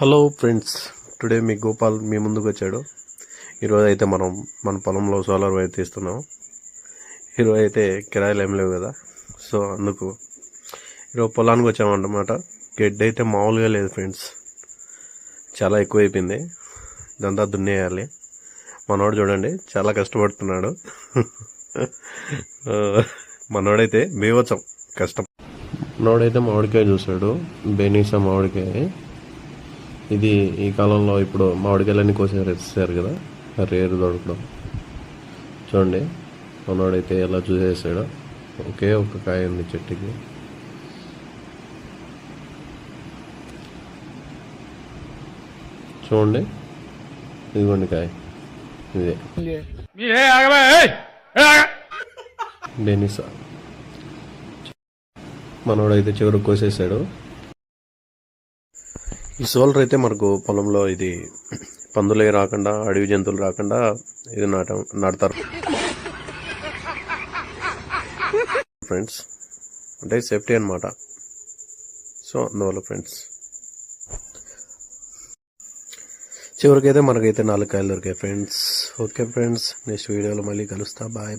Hello friends, today మీ గోపాల్ మీ ముందుకు వచ్చాడు. ఈరోజు అయితే మనం మన పొలంలో సోలార్ వైర్ తీస్తున్నాం. ఈరోజు అయితే కిరాయిలు ఏం లేవు కదా, సో అందుకు ఈరోజు పొలానికి వచ్చామన్నమాట. గడ్డి అయితే మామూలుగా లేదు ఫ్రెండ్స్, చాలా ఎక్కువైపోయింది. ఇదంతా దున్నేయాలి. మనోడు చూడండి చాలా కష్టపడుతున్నాడు. మనోడైతే బీవచ్చం కష్టం. మనోడైతే మామిడికాయ చూసాడు, బెనీసా మామిడికాయ. ఇది ఈ కాలంలో ఇప్పుడు మామిడికాయలన్నీ కోసేసారు కదా, రేరు దొరకడం. చూడండి మనోడైతే ఎలా చూసేసాడు. ఒకే ఒక కాయ ఉంది చెట్టుకి. చూడండి, ఇదిగోండి కాయ, ఇదే బెనీసా. మనోడైతే చివరికి కోసేసాడు. ఈ సోలర్ అయితే మనకు పొలంలో ఇది పందులే రాకుండా, అడవి జంతువులు రాకుండా ఇది నాటుతారు ఫ్రెండ్స్. అంటే సేఫ్టీ అన్నమాట. సో అందువల్ల ఫ్రెండ్స్ చివరికైతే మనకైతే 4 కాయలు దొరికాయి ఫ్రెండ్స్. ఓకే ఫ్రెండ్స్, నెక్స్ట్ వీడియోలో మళ్ళీ కలుస్తా. బాయ్.